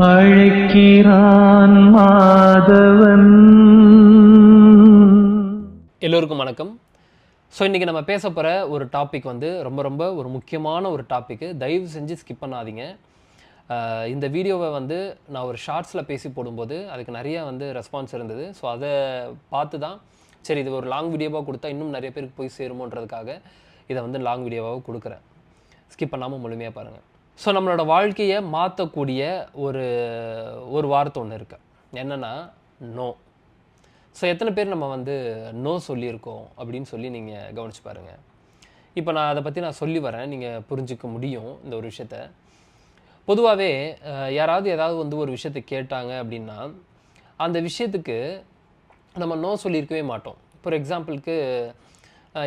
அழைக்கிறான் மாதவன். எல்லோருக்கும் வணக்கம். ஸோ இன்றைக்கி நம்ம பேச போகிற ஒரு டாபிக் வந்து ரொம்ப ஒரு முக்கியமான ஒரு டாப்பிக்கு. தயவு செஞ்சு ஸ்கிப் பண்ணாதீங்க. இந்த வீடியோவை வந்து நான் ஒரு ஷார்ட்ஸில் பேசி போடும்போது அதுக்கு நிறையா வந்து ரெஸ்பான்ஸ் இருந்தது. ஸோ அதை பார்த்து தான் சரி இது ஒரு லாங் வீடியோவாக கொடுத்தா இன்னும் நிறைய பேருக்கு போய் சேருமோன்றதுக்காக இதை வந்து லாங் வீடியோவாக கொடுக்குறேன். ஸ்கிப் பண்ணாமல் முழுமையாக பாருங்கள். ஸோ நம்மளோட வாழ்க்கையை மாற்றக்கூடிய ஒரு வார்த்தை ஒன்று இருக்குது. என்னென்னா நோ. ஸோ எத்தனை பேர் நம்ம வந்து நோ சொல்லியிருக்கோம் அப்படின்னு சொல்லி நீங்கள் கவனித்து பாருங்கள். இப்போ நான் அதை பற்றி நான் சொல்லி வரேன், நீங்கள் புரிஞ்சிக்க முடியும் இந்த ஒரு விஷயத்த. பொதுவாகவே யாராவது ஏதாவது வந்து ஒரு விஷயத்தை கேட்டாங்க அப்படின்னா அந்த விஷயத்துக்கு நம்ம நோ சொல்லியிருக்கவே மாட்டோம். ஃபார் எக்ஸாம்பிளுக்கு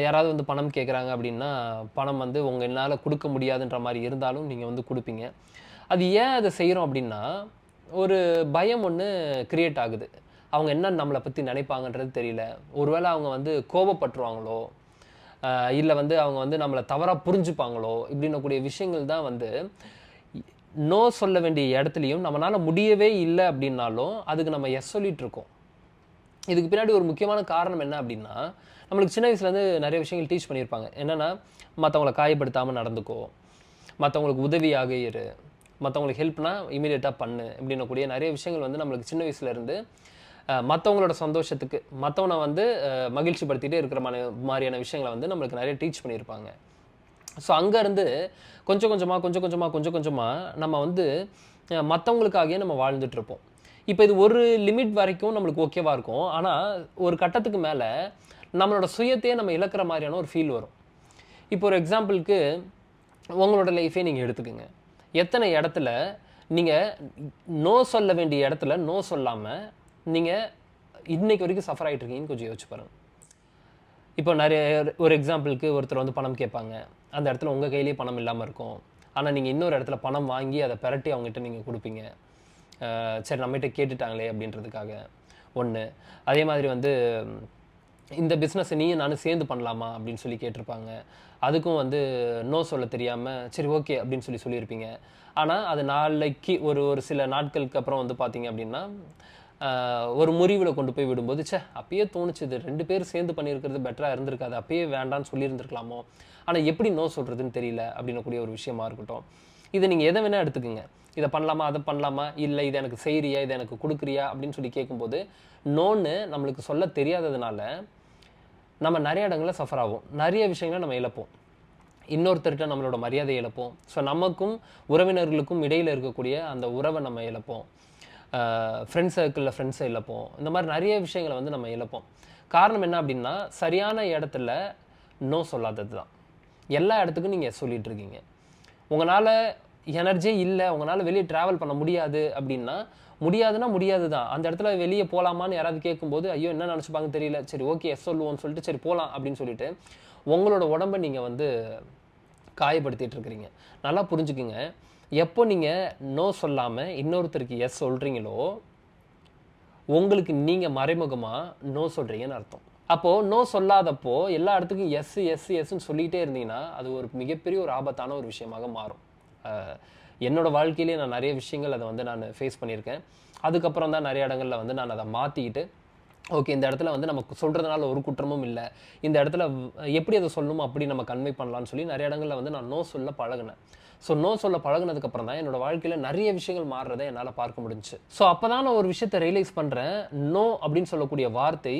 யாராவது வந்து பணம் கேட்குறாங்க அப்படின்னா பணம் வந்து உங்கள் என்னால் கொடுக்க முடியாதுன்ற மாதிரி இருந்தாலும் நீங்கள் வந்து கொடுப்பீங்க. அது ஏன் அதை செய்கிறோம் அப்படின்னா ஒரு பயம் ஒன்று க்ரியேட் ஆகுது. அவங்க என்ன நம்மளை பற்றி நினைப்பாங்கன்றது தெரியல. ஒருவேளை அவங்க வந்து கோபப்பட்டுருவாங்களோ இல்லை வந்து அவங்க வந்து நம்மளை தவறாக புரிஞ்சுப்பாங்களோ இப்படின்னக்கூடிய விஷயங்கள் தான் வந்து நோ சொல்ல வேண்டிய இடத்துலையும் நம்மளால் முடியவே இல்லை அப்படின்னாலும் அதுக்கு நம்ம எஸ் சொல்லிகிட்டு இருக்கோம். இதுக்கு பின்னாடி ஒரு முக்கியமான காரணம் என்ன அப்படின்னா நம்மளுக்கு சின்ன வயசுலேருந்து நிறைய விஷயங்கள் டீச் பண்ணியிருப்பாங்க. என்னென்னா மற்றவங்களை காயப்படுத்தாமல் நடந்துக்கோ, மற்றவங்களுக்கு உதவியாக இரு, மற்றவங்களுக்கு ஹெல்ப்னா இமீடியட்டாக பண்ணு இப்படின்னக்கூடிய நிறைய விஷயங்கள் வந்து நம்மளுக்கு சின்ன வயசுலேருந்து மற்றவங்களோட சந்தோஷத்துக்கு மற்றவனை வந்து மகிழ்ச்சி படுத்திகிட்டே இருக்கிற மாதிரியான விஷயங்களை வந்து நம்மளுக்கு நிறைய டீச் பண்ணியிருப்பாங்க. ஸோ அங்கேருந்து கொஞ்சம் கொஞ்சமாக நம்ம வந்து மற்றவங்களுக்காகவே நம்ம வாழ்ந்துட்டுருப்போம். இப்போ இது ஒரு லிமிட் வரைக்கும் நம்மளுக்கு ஓகேவாக இருக்கும். ஆனால் ஒரு கட்டத்துக்கு மேலே நம்மளோட சுயத்தையே நம்ம இழக்கிற மாதிரியான ஒரு ஃபீல் வரும். இப்போ ஒரு எக்ஸாம்பிளுக்கு உங்களோட லைஃபே நீங்கள் எடுத்துக்கோங்க. எத்தனை இடத்துல நீங்கள் நோ சொல்ல வேண்டிய இடத்துல நோ சொல்லாமல் நீங்கள் இன்னைக்கு வரைக்கும் சஃபர் ஆகிட்டு இருக்கீங்கன்னு கொஞ்சம் யோசிச்சு பாருங்கள். இப்போ நிறைய ஒரு எக்ஸாம்பிளுக்கு ஒருத்தர் வந்து பணம் கேட்பாங்க. அந்த இடத்துல உங்கள் கையிலேயே பணம் இல்லாமல் இருக்கும். ஆனால் நீங்கள் இன்னொரு இடத்துல பணம் வாங்கி அதை பெரட்டி அவங்ககிட்ட நீங்கள் கொடுப்பீங்க. சரி நம்மகிட்ட கேட்டுட்டாங்களே அப்படின்றதுக்காக ஒன்று. அதே மாதிரி வந்து இந்த பிஸ்னஸை நீயும் நானும் சேர்ந்து பண்ணலாமா அப்படின்னு சொல்லி கேட்டிருப்பாங்க. அதுக்கும் வந்து நோ சொல்ல தெரியாமல் சரி ஓகே அப்படின்னு சொல்லியிருப்பீங்க. ஆனால் அது நாளைக்கு ஒரு சில நாட்களுக்கு அப்புறம் வந்து பார்த்தீங்க அப்படின்னா ஒரு முறிவில் கொண்டு போய் விடும்போது அப்பயே தோணுச்சுது 2 பேர் சேர்ந்து பண்ணியிருக்கிறது பெட்டராக இருந்திருக்காது, அப்பயே வேண்டான்னு சொல்லியிருந்துருக்கலாமோ, ஆனால் எப்படி நோ சொல்கிறதுன்னு தெரியல அப்படின்னக்கூடிய ஒரு விஷயமா இருக்கட்டும். இதை நீங்கள் எதை வேணால் எடுத்துக்கோங்க. இதை பண்ணலாமா அதை பண்ணலாமா, இல்லை இதை எனக்கு செய்கிறியா இதை எனக்கு கொடுக்குறியா அப்படின்னு சொல்லி கேட்கும்போது நோன்னு நம்மளுக்கு சொல்ல தெரியாததுனால நம்ம நிறைய இடங்களில் சஃபர் ஆகும். நிறைய விஷயங்களை நம்ம இழப்போம். இன்னொருத்தர்கிட்ட நம்மளோட மரியாதையை இழப்போம். ஸோ நமக்கும் உறவினர்களுக்கும் இடையில் இருக்கக்கூடிய அந்த உறவை நம்ம இழப்போம். ஃப்ரெண்ட்ஸ் சர்க்கிளில் ஃப்ரெண்ட்ஸை இழப்போம். இந்த மாதிரி நிறைய விஷயங்களை வந்து நம்ம இழப்போம். காரணம் என்ன அப்படின்னா சரியான இடத்துல நோ சொல்லாதது தான். எல்லா இடத்துக்கும் நீங்கள் சொல்லிகிட்டு இருக்கீங்க. உங்களால் எனர்ஜியே இல்லை, உங்களால் வெளியே ட்ராவல் பண்ண முடியாது அப்படின்னா முடியாதுன்னா முடியாது தான். அந்த இடத்துல வெளியே போகலாமான்னு யாராவது கேட்கும்போது ஐயோ என்ன நினச்சிப்பாங்க தெரியல, சரி ஓகே எஸ் சொல்லுவோன்னு சொல்லிட்டு சரி போகலாம் அப்படின்னு சொல்லிட்டு உங்களோட உடம்பை நீங்கள் வந்து காயப்படுத்திட்டு இருக்கிறீங்க. நல்லா புரிஞ்சுக்குங்க. எப்போ நீங்கள் நோ சொல்லாமல் இன்னொருத்தருக்கு எஸ் சொல்கிறீங்களோ உங்களுக்கு நீங்கள் மறைமுகமாக நோ சொல்கிறீங்கன்னு அர்த்தம். அப்போது நோ சொல்லாதப்போ எல்லா இடத்துக்கும் எஸ்ன்னு சொல்லிகிட்டே இருந்தீங்கன்னா அது ஒரு மிகப்பெரிய ஒரு ஆபத்தான ஒரு விஷயமாக மாறும். என்னோடய வாழ்க்கையிலே நான் நிறைய விஷயங்கள் அதை வந்து நான் ஃபேஸ் பண்ணியிருக்கேன். அதுக்கப்புறம் தான் நிறைய இடங்களில் வந்து நான் அதை மாற்றிக்கிட்டு ஓகே இந்த இடத்துல வந்து நமக்கு சொல்கிறதுனால ஒரு குற்றமும் இல்லை, இந்த இடத்துல எப்படி அதை சொல்லணுமோ அப்படி நம்ம கன்வே பண்ணலான்னு சொல்லி நிறைய இடங்களில் வந்து நான் நோ சொல்ல பழகினேன். ஸோ நோ சொல்ல பழகினதுக்கப்புறம் தான் என்னோடய வாழ்க்கையில் நிறைய விஷயங்கள் மாறுறதை என்னால் பார்க்க முடிஞ்சுச்சு. ஸோ அப்போ தான் நான் ஒரு விஷயத்தை ரியலைஸ் பண்ணுறேன். நோ அப்படின்னு சொல்லக்கூடிய வார்த்தை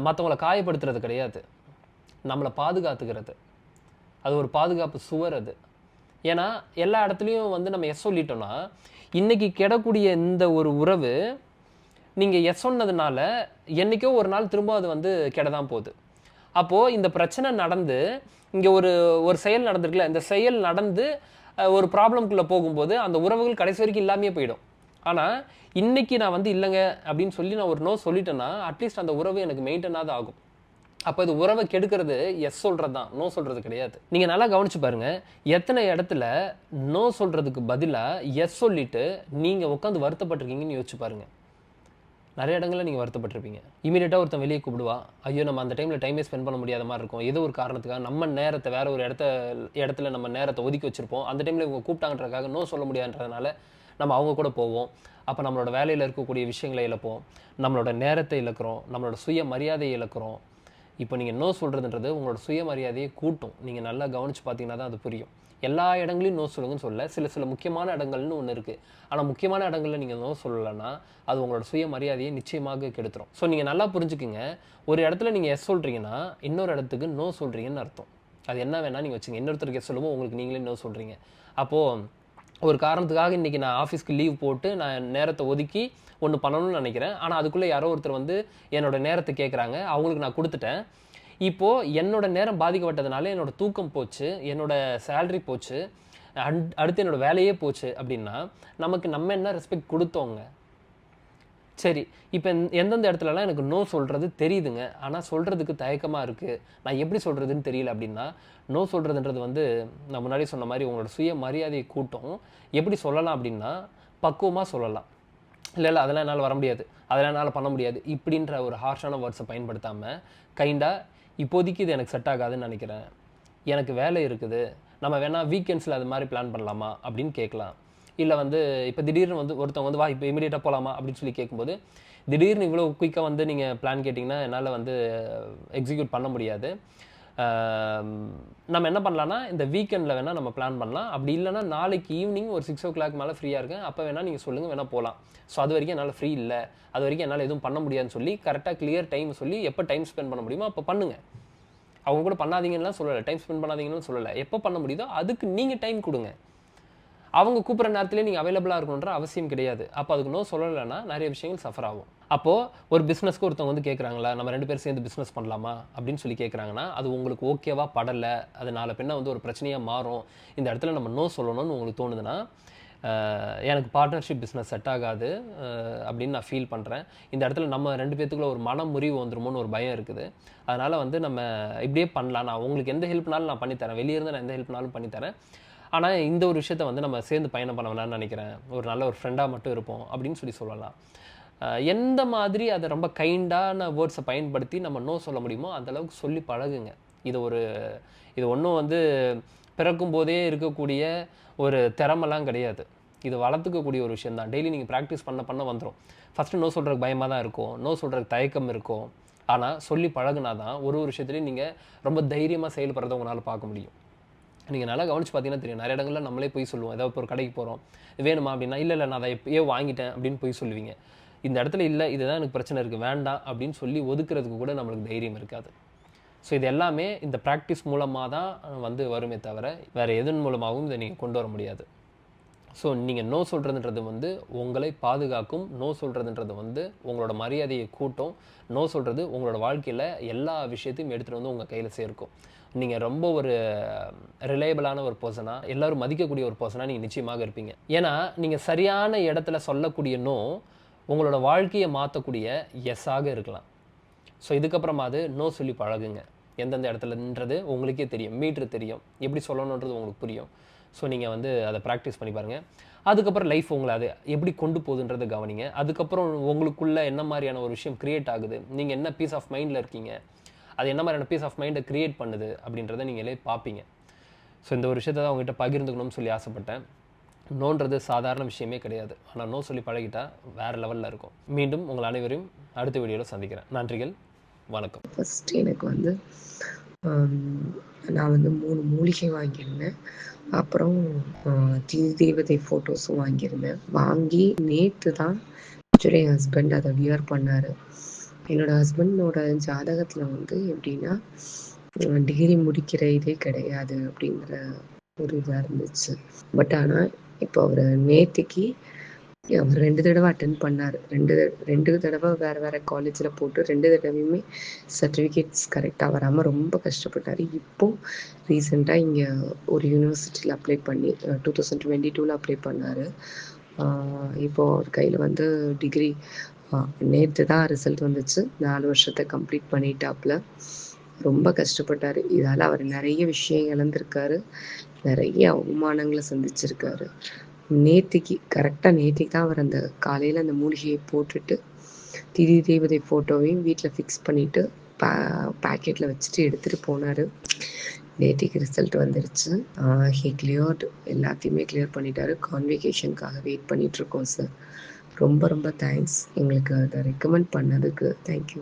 மற்றவங்களை காயப்படுத்துறது கிடையாது, நம்மளை பாதுகாத்துக்கிறது. அது ஒரு பாதுகாப்பு சுவர். அது ஏன்னா எல்லா இடத்துலையும் வந்து நம்ம எஸ் சொல்லிட்டோம்னா இன்றைக்கி கிடக்கூடிய இந்த ஒரு உறவு நீங்கள் எஸ் சொன்னதுனால என்றைக்கோ ஒரு நாள் திரும்ப அது வந்து கெடதான் போகுது. அப்போது இந்த பிரச்சனை நடந்து இங்கே ஒரு செயல் நடந்திருக்குல்ல, இந்த செயல் நடந்து ஒரு ப்ராப்ளம்குள்ளே போகும்போது அந்த உறவுகள் கடைசி வரைக்கும் இல்லாமையே போயிடும். ஆனால் இன்றைக்கி நான் வந்து இல்லைங்க அப்படின்னு சொல்லி நான் ஒரு நோ சொல்லிட்டேன்னா அட்லீஸ்ட் அந்த உறவு எனக்கு மெயின்டைனாக ஆகும். அப்போ இது உறவை கெடுக்கிறது எஸ் சொல்கிறது தான், நோ சொல்கிறது கிடையாது. நீங்கள் நல்லா கவனிச்சு பாருங்கள். எத்தனை இடத்துல நோ சொல்கிறதுக்கு பதிலாக எஸ் சொல்லிவிட்டு நீங்கள் உட்காந்து வருத்தப்பட்டிருக்கீங்கன்னு யோசிச்சு பாருங்கள். நிறைய இடங்களில் நீங்கள் வருத்தப்பட்டிருப்பீங்க. இமீடியட்டாக ஒருத்தன் வெளியே கூப்பிடுவா, ஐயோ நம்ம அந்த டைமில் டைமே ஸ்பெண்ட் பண்ண முடியாத மாதிரி இருக்கும், ஏதோ ஒரு காரணத்துக்காக நம்ம நேரத்தை வேறு ஒரு இடத்துல நம்ம நேரத்தை ஒதுக்கி வச்சுருப்போம். அந்த டைமில் இவங்க கூப்பிட்டாங்கன்றதுக்காக நோ சொல்ல முடியாதுன்றதுனால நம்ம அவங்க கூட போவோம். அப்போ நம்மளோட வேலையில் இருக்கக்கூடிய விஷயங்களை இழப்போம், நம்மளோட நேரத்தை இழக்கிறோம், நம்மளோட சுய மரியாதையை இழக்கிறோம். இப்போ நீங்கள் நோ சொல்கிறதுன்றது உங்களோட சுயமரியாதையை கூட்டும். நீங்கள் நல்லா கவனித்து பார்த்தீங்கன்னா தான் அது புரியும். எல்லா இடங்களையும் நோ சொல்லுங்கன்னு சொல்ல, சில சில முக்கியமான இடங்கள்னு ஒன்று இருக்குது. ஆனால் முக்கியமான இடங்களில் நீங்கள் நோ சொல்லலைன்னா அது உங்களோட சுயமரியாதையை நிச்சயமாக கெடுத்துரும். ஸோ நீங்கள் நல்லா புரிஞ்சுக்குங்க, ஒரு இடத்துல நீங்கள் எஸ் சொல்கிறீங்கன்னா இன்னொரு இடத்துக்கு நோ சொல்கிறீங்கன்னு அர்த்தம். அது என்ன வேணால் நீங்கள் வச்சுங்க. இன்னொருத்தருக்கு எஸ் சொல்லும்போது உங்களுக்கு நீங்களே நோ சொல்கிறீங்க. அப்போது ஒரு காரணத்துக்காக இன்றைக்கி நான் ஆஃபீஸ்க்கு லீவ் போட்டு நான் நேரத்தை ஒதுக்கி ஒன்று பண்ணணும்னு நினைக்கிறேன். ஆனால் அதுக்குள்ளே யாரோ ஒருத்தர் வந்து என்னோடய நேரத்தை கேட்குறாங்க, அவங்களுக்கு நான் கொடுத்துட்டேன். இப்போது என்னோடய நேரம் பாதிக்கப்பட்டதுனால என்னோடய தூக்கம் போச்சு, என்னோடய சேலரி போச்சு, அடுத்து என்னோடய வேலையே போச்சு. அப்படின்னா நமக்கு நம்ம என்ன ரெஸ்பெக்ட் கொடுத்தோங்க? சரி, இப்போ எந்தெந்த இடத்துலலாம் எனக்கு நோ சொல்கிறது தெரியுதுங்க, ஆனால் சொல்கிறதுக்கு தயக்கமாக இருக்குது, நான் எப்படி சொல்கிறதுன்னு தெரியல அப்படின்னா, நோ சொல்கிறதுன்றது வந்து நான் முன்னாடி சொன்ன மாதிரி உங்களோட சுய மரியாதையை கூட்டும். எப்படி சொல்லலாம் அப்படின்னா, பக்குவமாக சொல்லலாம். இல்லை அதெல்லாம் என்னால் வர முடியாது, அதெல்லாம் என்னால் பண்ண முடியாது இப்படின்ற ஒரு ஹார்ஷான வேர்ட்ஸை பயன்படுத்தாமல் கைண்டாக இப்போதைக்கு இது எனக்கு செட் ஆகாதுன்னு நினைக்கிறேன், எனக்கு வேலை இருக்குது, நம்ம வேணால் வீக்கெண்ட்ஸில் அது மாதிரி பிளான் பண்ணலாமா அப்படின்னு கேட்கலாம். இல்லை வந்து இப்போ திடீர்னு வந்து ஒருத்தவங்க வந்து வா இப்போ இமீடியட்டாக போகலாமா அப்படின்னு சொல்லி கேட்கும்போது, திடீர்னு இவ்வளோ குயிக்காக வந்து நீங்கள் பிளான் கேட்டிங்கன்னா என்னால் வந்து எக்ஸிக்யூட் பண்ண முடியாது. நம்ம என்ன பண்ணலான்னா இந்த வீக்கெண்டில் வேணால் நம்ம பிளான் பண்ணலாம். அப்படி இல்லைனா நாளைக்கு ஈவினிங் ஒரு 6 o'clock மேலே ஃப்ரீயாக இருக்கேன், அப்போ வேணால் நீங்கள் சொல்லுங்கள், வேணால் போகலாம். ஸோ அது வரைக்கும் என்னால் ஃப்ரீ இல்லை, அது வரைக்கும் என்னால் எதுவும் பண்ண முடியாதுன்னு சொல்லி கரெக்டாக கிளியர் டைம் சொல்லி எப்போ டைம் ஸ்பெண்ட் பண்ண முடியுமோ அப்போ பண்ணுங்கள். அவங்க கூட பண்ணாதீங்கன்னு சொல்லலை, டைம் ஸ்பெண்ட் பண்ணாதீங்கன்னு சொல்லலை. எப்போ பண்ண முடியுதோ அதுக்கு நீங்கள் டைம் கொடுங்க. அவங்க கூப்பிட்ற நேரத்துலேயே நீங்கள் அவைலபிளாக இருக்கணுன்ற அவசியம் கிடையாது. அப்போ அதுக்கு நோ சொல்லலைன்னா நிறைய விஷயங்கள் சஃபர் ஆகும். அப்போது ஒரு பிஸ்னஸ்க்கு ஒருத்தவங்க வந்து கேட்குறாங்களா, நம்ம 2 பேர் சேர்ந்து பிஸ்னஸ் பண்ணலாமா அப்படின்னு சொல்லி கேட்குறாங்கன்னா, அது உங்களுக்கு ஓகேவா படலை, அது நாளை பின்ன வந்து ஒரு பிரச்சனையாக மாறும், இந்த இடத்துல நம்ம நோ சொல்லணும்னு உங்களுக்கு தோணுதுன்னா, எனக்கு பார்ட்னர்ஷிப் பிஸ்னஸ் செட் ஆகாது அப்படின்னு நான் ஃபீல் பண்ணுறேன், இந்த இடத்துல நம்ம 2 பேத்துக்குள்ள ஒரு மனம் முறிவு வந்துருமோன்னு ஒரு பயம் இருக்குது, அதனால் வந்து நம்ம இப்படியே பண்ணலாம், நான் உங்களுக்கு எந்த ஹெல்ப்னாலும் நான் பண்ணித்தரேன், வெளியே இருந்து நான் எந்த ஹெல்ப்னாலும் பண்ணித்தரேன், ஆனால் இந்த ஒரு விஷயத்தை வந்து நம்ம சேர்ந்து பயணம் பண்ண வேணாம்னு நினைக்கிறேன், ஒரு நல்ல ஒரு ஃப்ரெண்டாக மட்டும் இருப்போம் அப்படின்னு சொல்லலாம். எந்த மாதிரி அதை ரொம்ப கைண்டான வேர்ட்ஸை பயன்படுத்தி நம்ம நோ சொல்ல முடியுமோ அந்தளவுக்கு சொல்லி பழகுங்க. இது ஒன்றும் வந்து பிறக்கும் போதே இருக்கக்கூடிய ஒரு திறமெல்லாம் கிடையாது, இது வளர்த்துக்கக்கூடிய ஒரு விஷயம் தான். டெய்லி நீங்கள் ப்ராக்டிஸ் பண்ண வந்துடும். ஃபஸ்ட்டு நோ சொல்கிறதுக்கு பயமாக தான் இருக்கும், நோ சொல்கிறதுக்கு தயக்கம் இருக்கும், ஆனால் சொல்லி பழகுனா தான் ஒரு விஷயத்துலையும் நீங்கள் ரொம்ப தைரியமாக செயல்படுறதை உங்களால் பார்க்க முடியும். நீங்கள் நல்லா கவனிச்சு பார்த்தீங்கன்னா தெரியும், நிறைய இடங்களில் நம்மளே போய் சொல்லுவோம். ஏதாவது இப்போ ஒரு கடைக்கு போகிறோம், வேணுமா அப்படின்னா, இல்லை நான் அதை எப்பயோ வாங்கிட்டேன் அப்படின்னு போய் சொல்லுவீங்க. இந்த இடத்துல இல்லை, இதுதான் எனக்கு பிரச்சனை இருக்குது, வேண்டாம் அப்படின்னு சொல்லி ஒதுக்குறதுக்கு கூட நம்மளுக்கு தைரியம் இருக்காது. ஸோ இது எல்லாமே இந்த ப்ராக்டிஸ் மூலமாக தான் வந்து வருமே தவிர வேறு எதன் மூலமாகவும் இதை நீங்கள் கொண்டு வர முடியாது. ஸோ நீங்கள் நோ சொல்கிறதுன்றது வந்து உங்களை பாதுகாக்கும், நோ சொல்கிறதுன்றது வந்து உங்களோட மரியாதையை கூட்டும், நோ சொல்கிறது உங்களோட வாழ்க்கையில் எல்லா விஷயத்தையும் எடுத்துகிட்டு வந்து உங்கள் கையில் சேர்க்கும். நீங்கள் ரொம்ப ஒரு ரிலையபிளான ஒரு பர்சனாக, எல்லோரும் மதிக்கக்கூடிய ஒரு பர்சனாக நீங்கள் நிச்சயமாக இருப்பீங்க. ஏன்னா நீங்கள் சரியான இடத்துல சொல்லக்கூடிய நோ உங்களோட வாழ்க்கையை மாற்றக்கூடிய எஸ்ஸாக இருக்கலாம். ஸோ இதுக்கப்புறமா அது நோ சொல்லி பழகுங்க. எந்தெந்த இடத்துலன்றது உங்களுக்கே தெரியும், மீட்ரு தெரியும், எப்படி சொல்லணுன்றது உங்களுக்கு புரியும். ஸோ நீங்கள் வந்து அதை ப்ராக்டிஸ் பண்ணி பாருங்கள். அதுக்கப்புறம் லைஃப் உங்களை அது எப்படி கொண்டு போகுதுன்றதை கவனிங்க. அதுக்கப்புறம் உங்களுக்குள்ளே என்ன மாதிரியான ஒரு விஷயம் க்ரியேட் ஆகுது, நீங்கள் என்ன பீஸ் ஆஃப் மைண்டில் இருக்கீங்க, அது என்ன மாதிரியான பீஸ் ஆஃப் மைண்டை க்ரியேட் பண்ணுது அப்படின்றத நீங்களே பார்ப்பீங்க. ஸோ இந்த ஒரு விஷயத்தை தான் உங்கள்கிட்ட பகிர்ந்துக்கணும்னு சொல்லி ஆசைப்பட்டேன். நோன்றது சாதாரண விஷயமே கிடையாது, ஆனால் நோ சொல்லி பழகிட்டா வேறு லெவலில் இருக்கும். மீண்டும் உங்கள் அனைவரையும் அடுத்த வீடியோவில் சந்திக்கிறேன். நன்றிகள், வணக்கம். ஃபஸ்ட்டு எனக்கு வந்து நான் வந்து 3 மூலிகை வாங்கியிருந்தேன். அப்புறம் திதி தேவதை ஃபோட்டோஸும் வாங்கியிருந்தேன். வாங்கி நேற்று தான் ஆக்சுவலி என் ஹஸ்பண்ட் அதை வியர் பண்ணார். என்னோடய ஹஸ்பண்டோட ஜாதகத்தில் வந்து எப்படின்னா டிகிரி முடிக்கிற இதே கிடையாது அப்படிங்கிற ஒரு இதாக இருந்துச்சு. பட் ஆனால் இப்போ அவர் நேற்றுக்கு அவர் 2 தடவை அட்டென்ட் பண்ணார். 2 தடவை வேறு காலேஜில் போட்டு 2 தடவையுமே சர்டிஃபிகேட்ஸ் கரெக்டாக வராமல் ரொம்ப கஷ்டப்பட்டார். இப்போ ரீசெண்டாக இங்கே ஒரு யூனிவர்சிட்டியில் அப்ளை பண்ணி 2022 அப்ளை பண்ணார். இப்போது அவர் கையில் வந்து டிகிரி நேற்று தான் ரிசல்ட் வந்துச்சு. 4 வருஷத்தை கம்ப்ளீட் பண்ணிட்டாப்புல. ரொம்ப கஷ்டப்பட்டார். இதால் அவர் நிறைய விஷயம் இழந்திருக்காரு, நிறைய அவமானங்களை சந்திச்சிருக்காரு. கரெக்டாக நேற்றுக்கு தான் அவர் அந்த காலையில் அந்த மூலிகையை போட்டுட்டு திதி தேவதை ஃபோட்டோவையும் வீட்டில் ஃபிக்ஸ் பண்ணிவிட்டு பேக்கெட்டில் வச்சுட்டு எடுத்துகிட்டு போனார். நேற்றுக்கு ரிசல்ட் வந்துருச்சு. ஹி கிளியர்டு, எல்லாத்தையுமே கிளியர் பண்ணிட்டாரு. கான்வெகேஷனுக்காக வெயிட் பண்ணிகிட்ருக்கோம் சார். ரொம்ப ரொம்ப தேங்க்ஸ் எங்களுக்கு அதை ரெக்கமெண்ட் பண்ணதுக்கு. தேங்க்யூ.